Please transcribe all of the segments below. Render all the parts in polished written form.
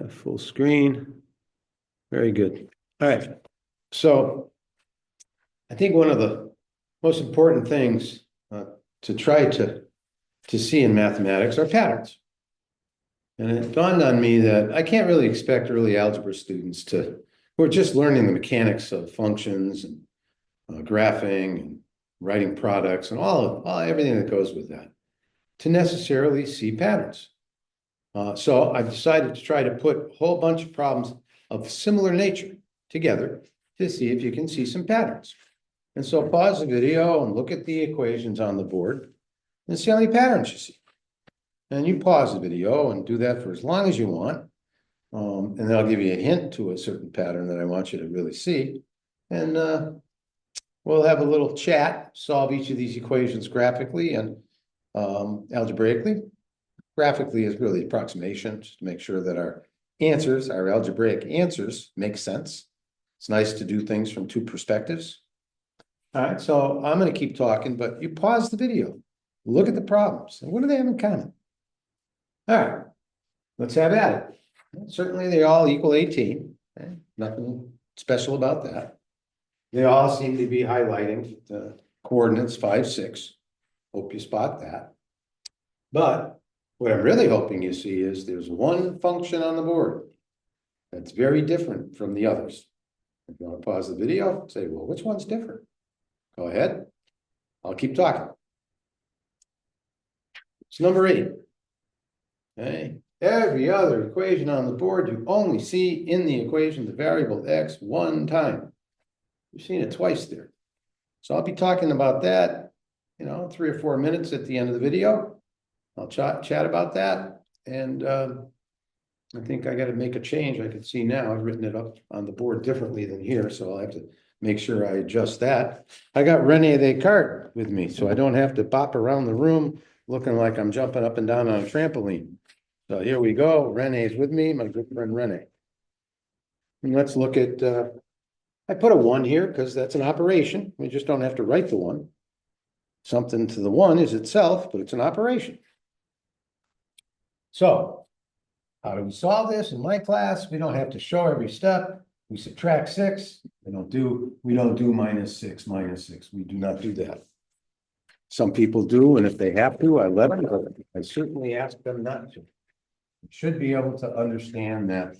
Full screen. Very good. All right. So I think one of the most important things to try to see in mathematics are patterns. And it dawned on me that I can't really expect early algebra students who are just learning the mechanics of functions and graphing and writing products and everything that goes with that, to necessarily see patterns. So I've decided to try to put a whole bunch of problems of similar nature together to see if you can see some patterns. And so pause the video and look at the equations on the board and see how many patterns you see. And you pause the video and do that for as long as you want. And then I'll give you a hint to a certain pattern that I want you to really see. And we'll have a little chat, solve each of these equations graphically and algebraically. Graphically is really approximation, just to make sure that our answers, our algebraic answers, make sense. It's nice to do things from two perspectives. All right, so I'm going to keep talking, but you pause the video, look at the problems, and what do they have in common? All right, let's have at it. Certainly they all equal 18. Okay? Nothing special about that. They all seem to be highlighting the coordinates 5, 6. Hope you spot that. But what I'm really hoping you see is there's one function on the board that's very different from the others. If you want to pause the video, say, well, which one's different? Go ahead. I'll keep talking. It's number 8. Okay. Every other equation on the board, you only see in the equation the variable x one time. You've seen it twice there. So I'll be talking about that, 3 or 4 minutes at the end of the video. I'll chat about that. And I think I got to make a change. I can see now I've written it up on the board differently than here. So I'll have to make sure I adjust that. I got Rene Descartes with me, so I don't have to bop around the room looking like I'm jumping up and down on a trampoline. So here we go. Rene's with me, my good friend Rene. And let's look at, I put a 1 here because that's an operation. We just don't have to write the 1. Something to the 1 is itself, but it's an operation. So how do we solve this in my class? We don't have to show every step. We subtract 6. We don't do minus 6, minus 6. We do not do that. Some people do, and if they have to, I let them, but I certainly ask them not to. You should be able to understand that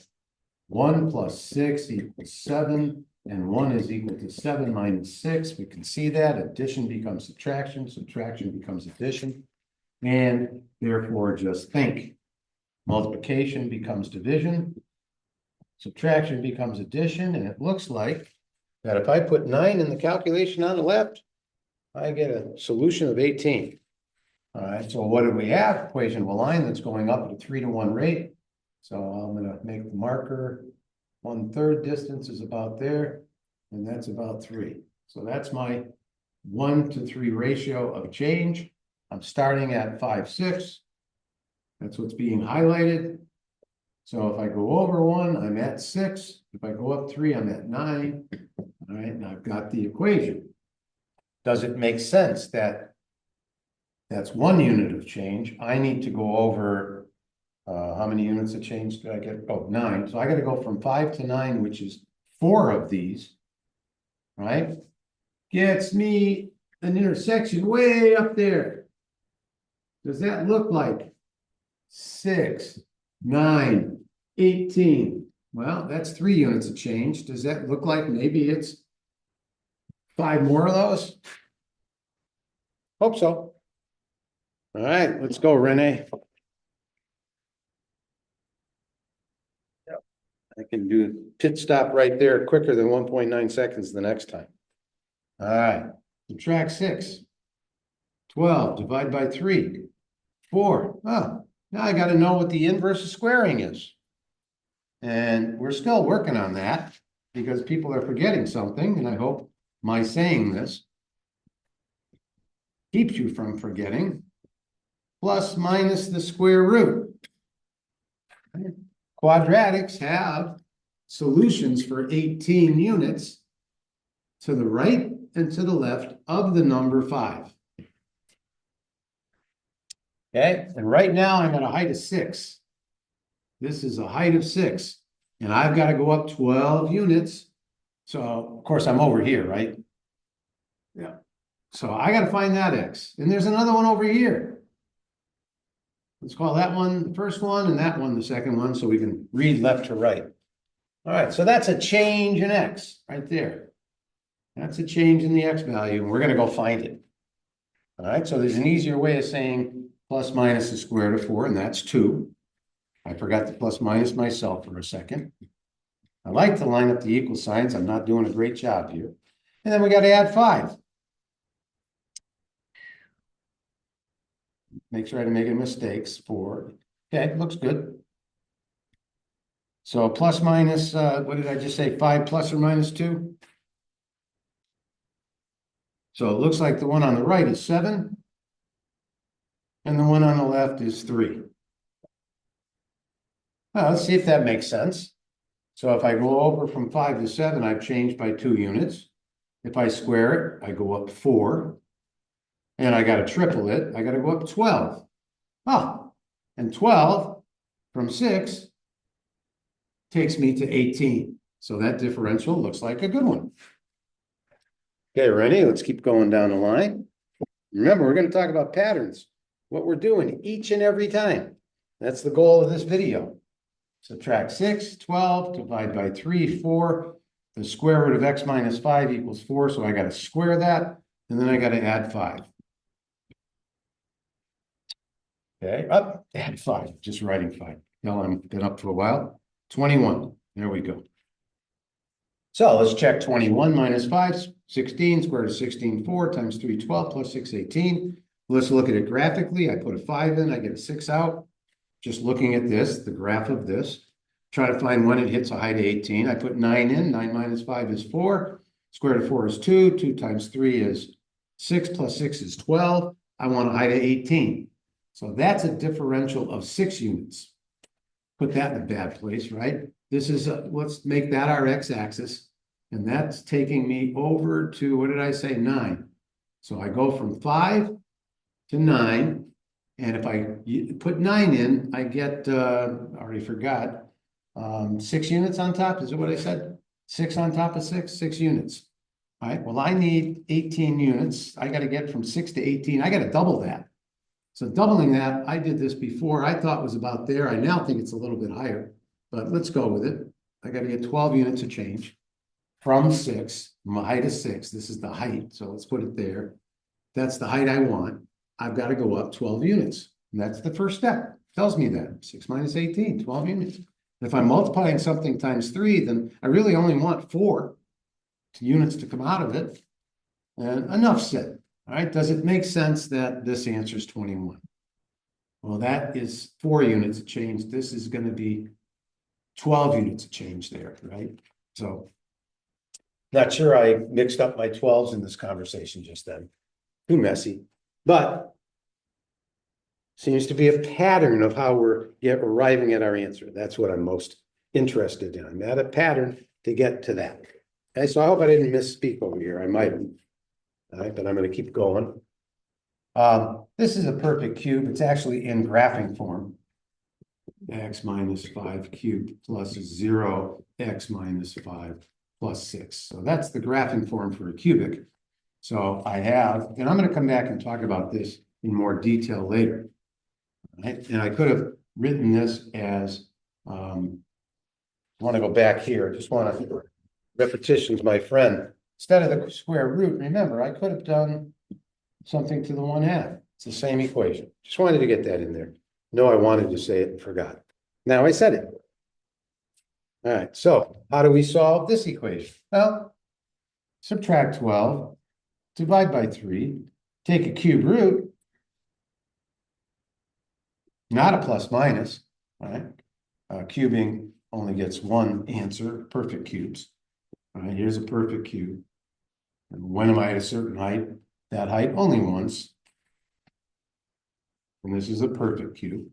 1 plus 6 equals 7, and 1 is equal to 7 minus 6. We can see that addition becomes subtraction becomes addition, and therefore just think. Multiplication becomes division, subtraction becomes addition, and it looks like that if I put 9 in the calculation on the left, I get a solution of 18. All right, so what do we have? Equation of a line that's going up at a 3-to-1 rate. So I'm going to make the marker 1/3 distance is about there, and that's about 3. So that's my 1-to-3 ratio of change. I'm starting at 5, 6. That's what's being highlighted. So if I go over 1, I'm at 6. If I go up 3, I'm at 9. All right, and I've got the equation. Does it make sense that that's 1 unit of change? I need to go over, how many units of change did I get? Oh, 9. So I got to go from 5 to 9, which is 4 of these, right? Gets me an intersection way up there. Does that look like 6, 9, 18? Well, that's 3 units of change. Does that look like maybe it's 5 more of those? Hope so. All right, let's go, Rene. Yep. I can do pit stop right there quicker than 1.9 seconds the next time. All right, subtract 6. 12, divide by 3. 4. Oh, now I got to know what the inverse of squaring is. And we're still working on that because people are forgetting something, and I hope my saying this keeps you from forgetting. Plus minus the square root. Quadratics have solutions for 18 units to the right and to the left of the number 5. Okay, and right now I'm at a height of 6. This is a height of 6, and I've got to go up 12 units. So, of course, I'm over here, right? Yeah. So I got to find that X. And there's another one over here. Let's call that one the first one and that one the second one so we can read left to right. All right, so that's a change in X right there. That's a change in the X value, and we're going to go find it. All right, so there's an easier way of saying plus minus the square root of 4, and that's 2. I forgot to plus minus myself for a second. I like to line up the equal signs. I'm not doing a great job here. And then we got to add 5. Make sure I didn't make any mistakes. 4. Okay, looks good. So plus minus, what did I just say? 5 plus or minus 2? So it looks like the one on the right is 7. And the one on the left is 3. Well, let's see if that makes sense. So if I go over from 5 to 7, I've changed by 2 units. If I square it, I go up 4. And I got to triple it. I got to go up 12. Oh, and 12 from 6 takes me to 18. So that differential looks like a good one. Okay, ready? Let's keep going down the line. Remember, we're going to talk about patterns, what we're doing each and every time. That's the goal of this video. Subtract 6, 12, divide by 3, 4. The square root of x minus 5 equals 4, so I got to square that, and then I got to add 5. Okay, up, add 5, just writing 5. Now I've been up for a while. 21, there we go. So let's check 21 minus 5, 16, square root of 16, 4 times 3, 12, plus 6, 18. Let's look at it graphically. I put a 5 in, I get a 6 out. Just looking at this, the graph of this, try to find when it hits a height of 18. I put 9 in, 9 minus 5 is 4. Square root of 4 is 2, 2 times 3 is 6, plus 6 is 12. I want a height of 18. So that's a differential of 6 units. Put that in a bad place, right? This is, let's make that our x-axis. And that's taking me over to, what did I say, 9. So I go from 5 to 9. And if I put 9 in, I get, I already forgot, 6 units on top. Is it what I said? 6 on top of 6, 6 units. All right, well, I need 18 units. I got to get from 6 to 18. I got to double that. So doubling that, I did this before. I thought was about there. I now think it's a little bit higher, but let's go with it. I got to get 12 units of change from 6. My height is 6. This is the height. So let's put it there. That's the height I want. I've got to go up 12 units. And that's the first step. Tells me that 6 minus 18, 12 units. And if I'm multiplying something times 3, then I really only want 4 units to come out of it. And enough said. All right, does it make sense that this answer is 21? Well, that is 4 units of change. This is going to be 12 units of change there, right? So, not sure I mixed up my 12s in this conversation just then. Too messy. But seems to be a pattern of how we're arriving at our answer. That's what I'm most interested in. I'm at a pattern to get to that. Okay, so I hope I didn't misspeak over here. I might have. All right, but I'm going to keep going. This is a perfect cube. It's actually in graphing form. X minus 5 cubed plus 0, x minus 5 plus 6. So that's the graphing form for a cubic. So I have, and I'm going to come back and talk about this in more detail later. Right? And I could have written this as, I want to go back here. Just want to, repetition's my friend. Instead of the square root, remember, I could have done something to the 1/2. It's the same equation. Just wanted to get that in there. No, I wanted to say it and forgot. Now I said it. All right, so how do we solve this equation? Well, subtract 12, divide by 3, take a cube root, not a plus minus, right? Cubing only gets one answer, perfect cubes. All right, here's a perfect cube. And when am I at a certain height? That height only once. And this is a perfect cube.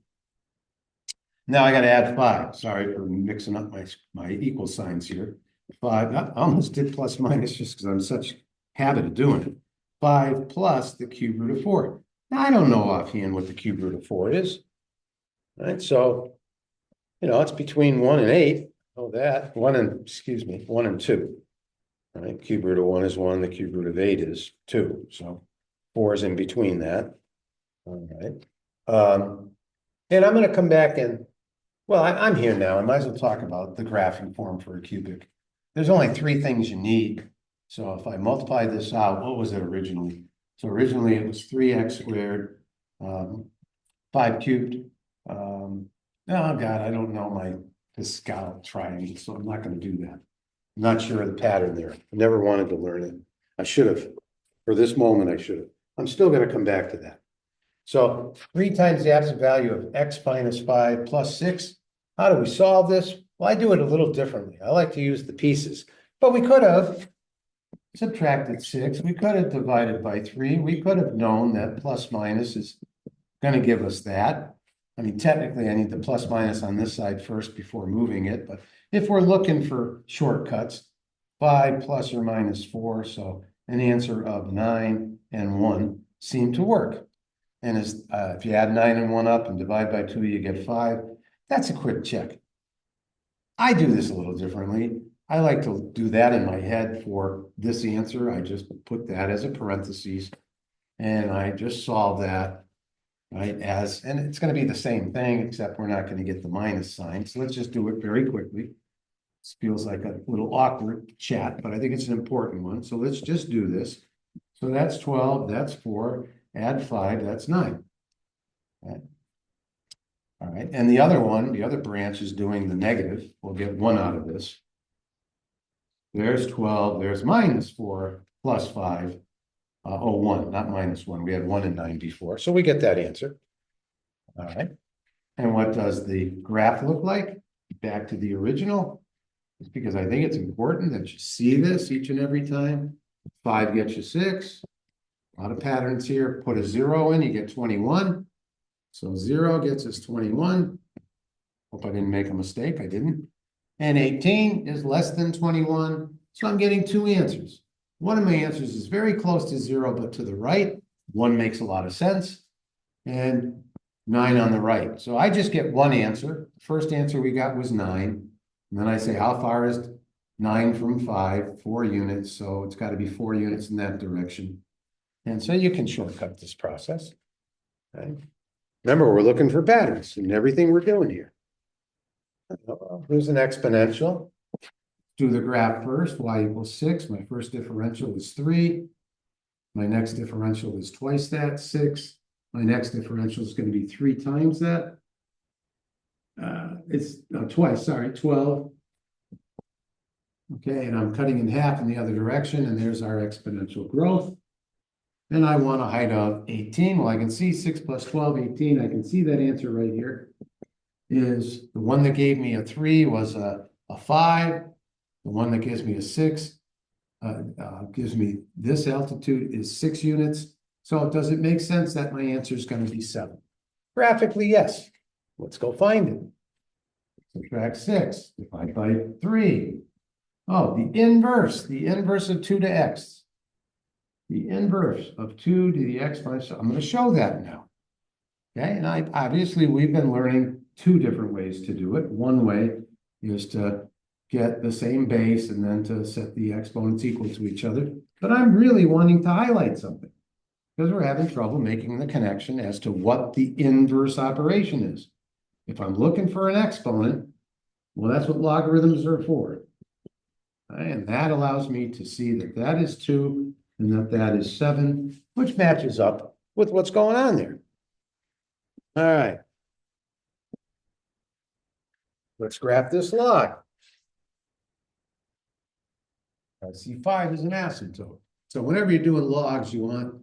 Now I got to add 5. Sorry for mixing up my equal signs here. 5, I almost did plus minus just because I'm such habit of doing it. 5 plus the cube root of 4. Now I don't know offhand what the cube root of 4 is. All right, so you know, it's between 1 and 8. Oh, that, 1 and, excuse me, 1 and 2. All right, cube root of 1 is 1, the cube root of 8 is 2, so 4 is in between that. All right. And I'm gonna come back and, well, I'm here now, I might as well talk about the graphing form for a cubic. There's only 3 things you need. So if I multiply this out, what was it originally? So originally it was 3x squared, 5 cubed. Oh God, I don't know the scallop triangle, so I'm not gonna do that. I'm not sure of the pattern there. I never wanted to learn it. I should have. For this moment, I should have. I'm still gonna come back to that. So 3 times the absolute value of x minus 5 plus 6. How do we solve this? Well, I do it a little differently. I like to use the pieces, but we could have subtracted 6. We could have divided by 3. We could have known that plus minus is going to give us that. I mean, technically, I need the plus minus on this side first before moving it. But if we're looking for shortcuts, 5 plus or minus 4. So an answer of 9 and 1 seem to work. And as if you add 9 and 1 up and divide by 2, you get 5. That's a quick check. I do this a little differently. I like to do that in my head for this answer. I just put that as a parentheses and I just solve that, right? And it's going to be the same thing, except we're not going to get the minus sign. So let's just do it very quickly. This feels like a little awkward chat, but I think it's an important one. So let's just do this. So that's 12, that's 4, add 5, that's 9. Okay. All right, and the other one, the other branch is doing the negative. We'll get 1 out of this. There's 12, there's minus 4 plus 5. 1, not minus 1. We had 1 and 9 before, so we get that answer. All right, and what does the graph look like? Back to the original. It's because I think it's important that you see this each and every time. 5 gets you 6. A lot of patterns here. Put a 0 in, you get 21. So 0 gets us 21. Hope I didn't make a mistake. I didn't. And 18 is less than 21. So I'm getting 2 answers. One of my answers is very close to 0, but to the right. 1 makes a lot of sense. And 9 on the right. So I just get 1 answer. The first answer we got was 9. And then I say, how far is 9 from 5? 4 units. So it's got to be 4 units in that direction. And so you can shortcut this process. Okay. Remember, we're looking for patterns in everything we're doing here. Here's an exponential. Do the graph first. Y equals 6. My first differential is 3. My next differential is twice that, 6. My next differential is going to be 3 times that. It's twice, sorry, 12. Okay, and I'm cutting in half in the other direction, and there's our exponential growth. And I want a height of 18. Well, I can see 6 plus 12, 18. I can see that answer right here is the one that gave me a 3 was a 5. The one that gives me a 6 gives me this altitude is 6 units. So does it make sense that my answer is going to be 7? Graphically, yes. Let's go find it. Subtract 6, divide by 3. Oh, the inverse of 2 to x. The inverse of 2 to the x minus, I'm going to show that now. Okay, and obviously we've been learning 2 different ways to do it. One way is to get the same base and then to set the exponents equal to each other. But I'm really wanting to highlight something because we're having trouble making the connection as to what the inverse operation is. If I'm looking for an exponent, well, that's what logarithms are for. And that allows me to see that that is 2 and that is 7, which matches up with what's going on there. All right. Let's graph this log. I see 5 is an asymptote. So whenever you're doing logs, you want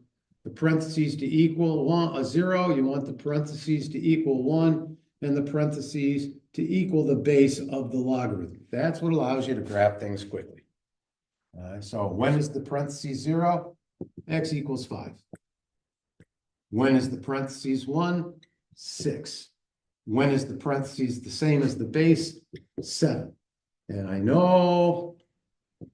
the parentheses to equal 0. You want the parentheses to equal 1 and the parentheses to equal the base of the logarithm. That's what allows you to graph things quickly. So when is the parentheses 0? X equals 5. When is the parentheses 1? 6. When is the parentheses the same as the base? 7. And I know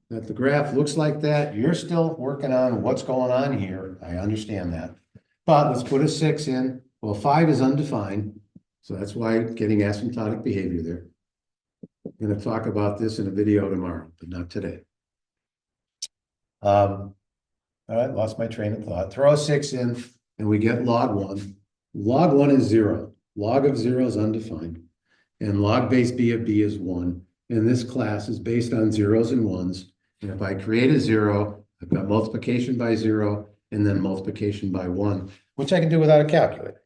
that the graph looks like that. You're still working on what's going on here. I understand that. But let's put a 6 in. Well, 5 is undefined. So that's why getting asymptotic behavior there. I'm going to talk about this in a video tomorrow, but not today. All right, lost my train of thought. Throw a 6 in and we get log 1. Log 1 is 0. Log of 0 is undefined. And log base b of b is 1. And this class is based on zeros and ones. And if I create a 0, I've got multiplication by 0 and then multiplication by 1, which I can do without a calculator.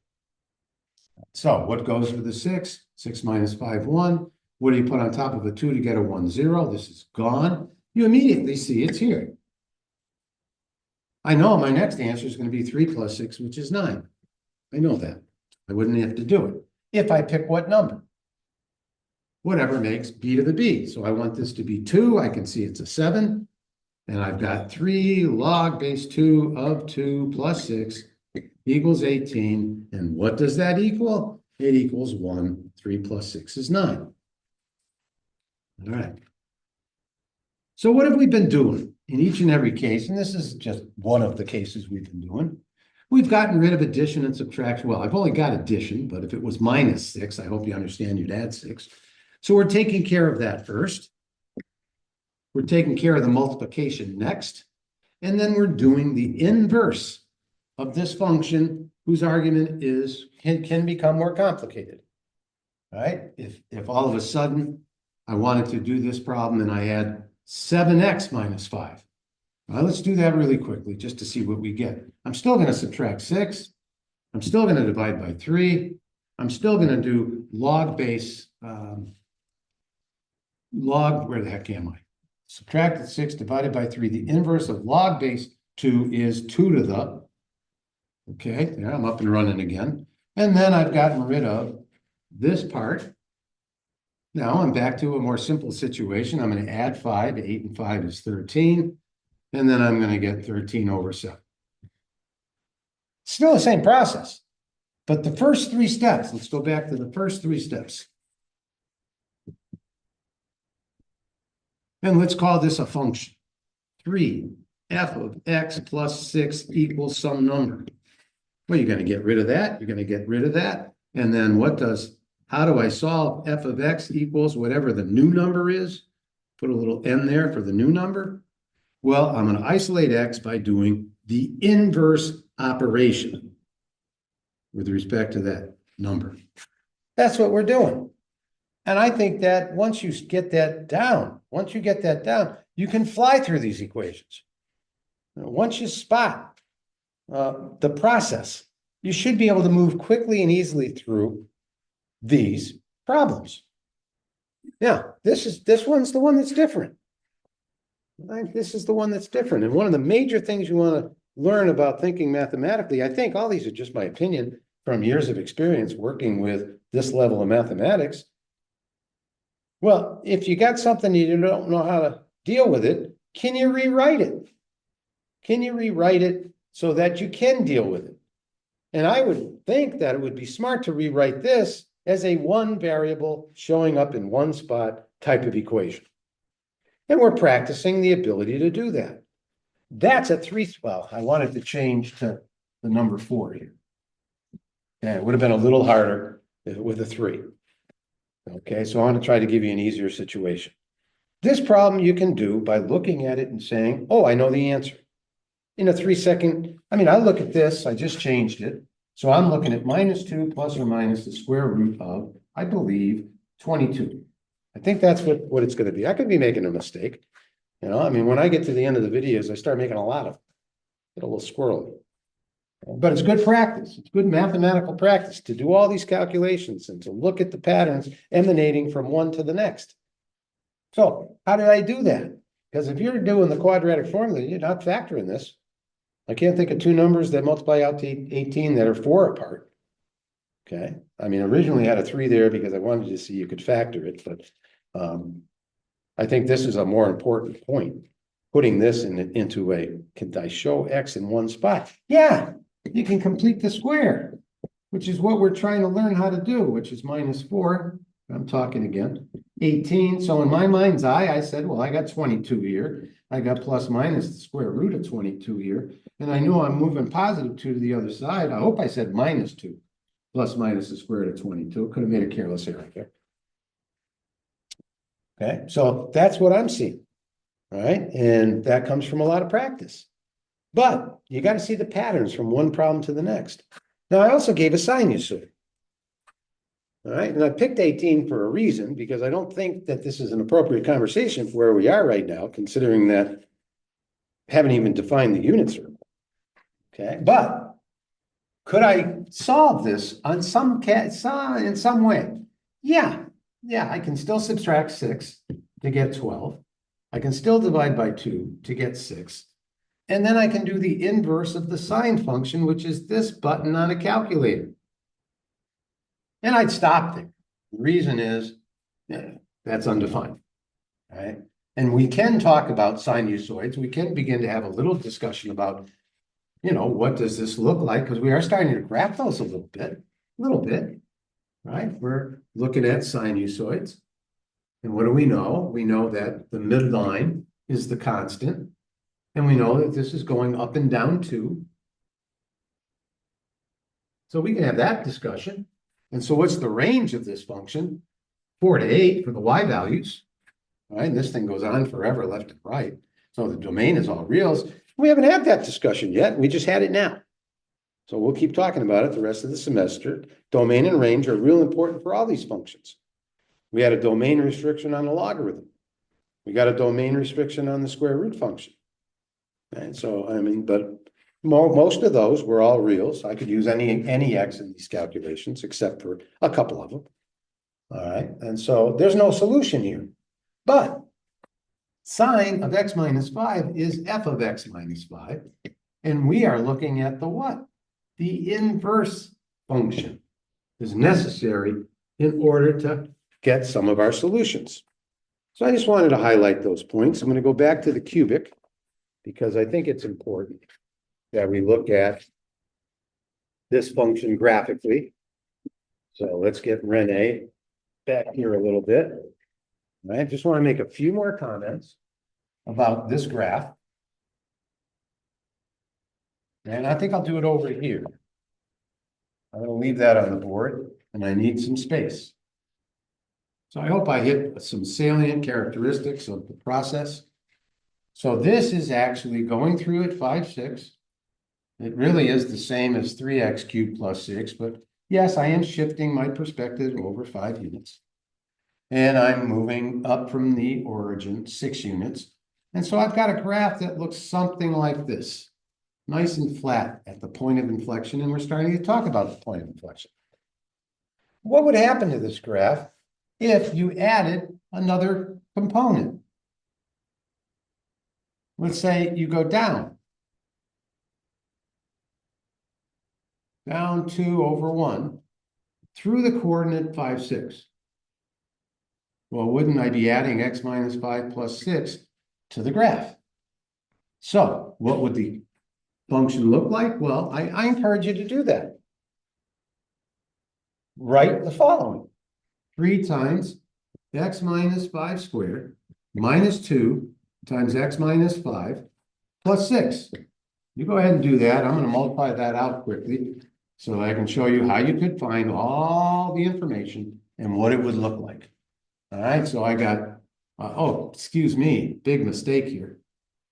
So what goes with the 6? 6 minus 5, 1. What do you put on top of a 2 to get a 1, 0? This is gone. You immediately see it's here. I know my next answer is going to be 3 plus 6, which is 9. I know that. I wouldn't have to do it. If I pick what number? Whatever makes b to the b. So I want this to be 2. I can see it's a 7. And I've got 3 log base 2 of 2 plus 6 equals 18. And what does that equal? It equals 1. 3 plus 6 is 9. All right. So what have we been doing in each and every case? And this is just one of the cases we've been doing. We've gotten rid of addition and subtraction. Well, I've only got addition, but if it was minus 6, I hope you understand you'd add 6. So we're taking care of that first. We're taking care of the multiplication next. And then we're doing the inverse of this function whose argument is can become more complicated. All right? If all of a sudden I wanted to do this problem and I had 7x minus 5. Well, let's do that really quickly just to see what we get. I'm still going to subtract 6. I'm still going to divide by 3. I'm still going to do log base, where the heck am I? Subtracted 6 divided by 3. The inverse of log base 2 is 2 to the, okay, there, I'm up and running again. And then I've gotten rid of this part. Now I'm back to a more simple situation. I'm going to add 5. 8 and 5 is 13. And then I'm going to get 13 over 7. Still the same process. But the first 3 steps, let's go back to the first 3 steps. And let's call this a function. 3 f of x plus 6 equals some number. Well, you're going to get rid of that. You're going to get rid of that. And then how do I solve f of x equals whatever the new number is? Put a little n there for the new number. Well, I'm going to isolate x by doing the inverse operation with respect to that number. That's what we're doing. And I think that once you get that down, you can fly through these equations. Once you spot the process, you should be able to move quickly and easily through these problems. Now, this one's the one that's different. This is the one that's different. And one of the major things you want to learn about thinking mathematically, I think all these are just my opinion from years of experience working with this level of mathematics. Well, if you got something you don't know how to deal with it, can you rewrite it? Can you rewrite it so that you can deal with it? And I would think that it would be smart to rewrite this as a one variable showing up in one spot type of equation. And we're practicing the ability to do that. That's a 3. Well, I wanted to change to the number 4 here. And it would have been a little harder with a 3. Okay, so I want to try to give you an easier situation. This problem you can do by looking at it and saying, oh, I know the answer. In a 3-second, I look at this, I just changed it. So I'm looking at -2 plus or minus the square root of, I believe, 22. I think that's what it's going to be. I could be making a mistake. When I get to the end of the videos, I start making a lot of them. Get a little squirrely. But it's good practice. It's good mathematical practice to do all these calculations and to look at the patterns emanating from one to the next. So how did I do that? Because if you're doing the quadratic formula, you're not factoring this. I can't think of 2 numbers that multiply out to 18 that are 4 apart. Okay. Originally I had a 3 there because I wanted to see you could factor it, but I think this is a more important point. Putting this into can I show x in one spot? Yeah, you can complete the square, which is what we're trying to learn how to do, which is -4. I'm talking again. 18. So in my mind's eye, I said, well, I got 22 here. I got plus minus the square root of 22 here. And I know I'm moving +2 to the other side. I hope I said -2. plus minus the square root of 22. Could have made a careless error there. Okay, so that's what I'm seeing. All right, and that comes from a lot of practice. But you got to see the patterns from one problem to the next. Now, I also gave a sinusoid. All right, and I picked 18 for a reason, because I don't think that this is an appropriate conversation for where we are right now, considering that I haven't even defined the unit circle. Okay, but could I solve this on in some way? Yeah, I can still subtract 6 to get 12. I can still divide by 2 to get 6. And then I can do the inverse of the sine function, which is this button on a calculator. And I'd stop there. The reason is that's undefined. All right. And we can talk about sinusoids. We can begin to have a little discussion about, what does this look like? Because we are starting to graph those a little bit, right? We're looking at sinusoids. And what do we know? We know that the midline is the constant. And we know that this is going up and down too. So we can have that discussion. And so what's the range of this function? 4 to 8 for the y values. Right? And this thing goes on forever left and right. So the domain is all reals. We haven't had that discussion yet. We just had it now. So we'll keep talking about it the rest of the semester. Domain and range are real important for all these functions. We had a domain restriction on the logarithm. We got a domain restriction on the square root function. And so, but most of those were all reals. I could use any x in these calculations, except for a couple of them. All right, and so there's no solution here. But sine of x minus 5 is f of x minus 5. And we are looking at the what? The inverse function is necessary in order to get some of our solutions. So I just wanted to highlight those points. I'm going to go back to the cubic, because I think it's important that we look at this function graphically. So let's get Renee back here a little bit. I just want to make a few more comments about this graph. And I think I'll do it over here. I'm going to leave that on the board, and I need some space. So I hope I hit some salient characteristics of the process. So this is actually going through at 5, 6. It really is the same as 3x cubed plus 6, but yes, I am shifting my perspective over 5 units. And I'm moving up from the origin 6 units. And so I've got a graph that looks something like this. Nice and flat at the point of inflection, and we're starting to talk about the point of inflection. What would happen to this graph if you added another component? Let's say you go down 2 over 1 through the coordinate 5, 6. Well, wouldn't I be adding x minus 5 plus 6 to the graph? So what would the function look like? Well, I encourage you to do that. Write the following: 3 times x minus 5 squared minus 2 times x minus 5 plus 6. You go ahead and do that. I'm going to multiply that out quickly so I can show you how you could find all the information and what it would look like. All right, so I got, oh, excuse me, big mistake here,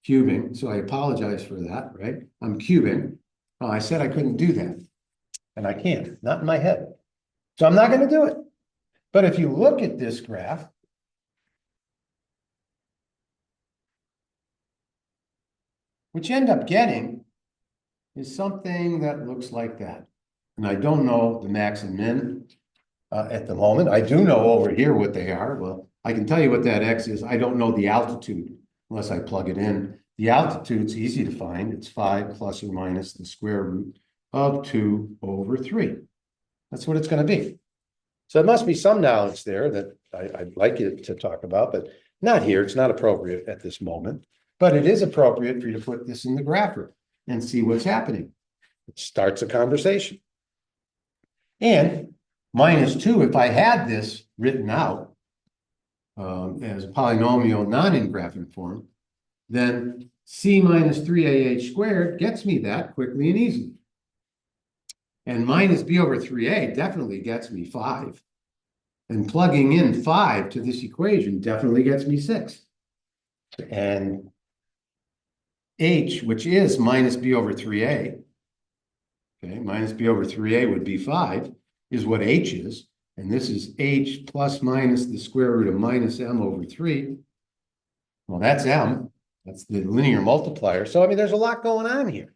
cubing. So I apologize for that, right? I'm cubing. Oh, I said I couldn't do that, and I can't, not in my head. So I'm not going to do it. But if you look at this graph, what you end up getting is something that looks like that. And I don't know the max and min at the moment. I do know over here what they are. Well, I can tell you what that x is. I don't know the altitude unless I plug it in. The altitude's easy to find. It's 5 plus or minus the square root of 2 over 3. That's what it's going to be. So there must be some knowledge there that I'd like you to talk about, but not here. It's not appropriate at this moment. But it is appropriate for you to put this in the grapher and see what's happening. It starts a conversation. And minus 2, if I had this written out as a polynomial not in graphing form, then c minus 3ah squared gets me that quickly and easily. And minus b over 3a definitely gets me 5. And plugging in 5 to this equation definitely gets me 6. And h, which is minus b over 3a, okay, minus b over 3a would be 5, is what h is. And this is h plus minus the square root of minus m over 3. Well, that's m. That's the linear multiplier. So, I mean, there's a lot going on here.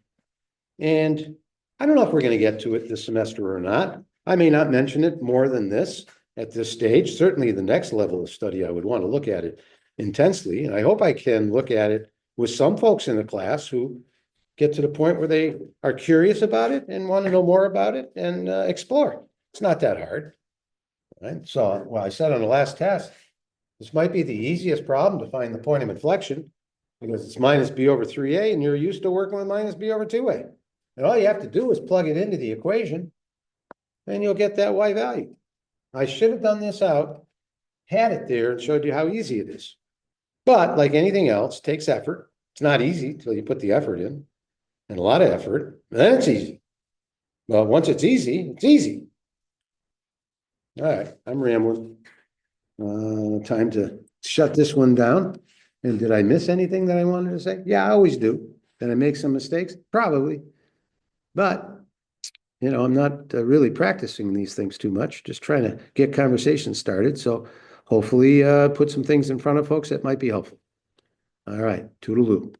And I don't know if we're going to get to it this semester or not. I may not mention it more than this at this stage. Certainly the next level of study, I would want to look at it intensely. And I hope I can look at it with some folks in the class who get to the point where they are curious about it and want to know more about it and explore. It's not that hard. Right? So, well, I said on the last test, this might be the easiest problem to find the point of inflection because it's minus b over 3a and you're used to working with minus b over 2a. And all you have to do is plug it into the equation and you'll get that y value. I should have done this out, had it there, and showed you how easy it is. But like anything else, it takes effort. It's not easy until you put the effort in, and a lot of effort, and then it's easy. Well, once it's easy, it's easy. All right, I'm rambling. Time to shut this one down. And did I miss anything that I wanted to say? Yeah, I always do. Did I make some mistakes? Probably. But, you know, I'm not really practicing these things too much, just trying to get conversations started. So hopefully put some things in front of folks that might be helpful. All right, toodaloo.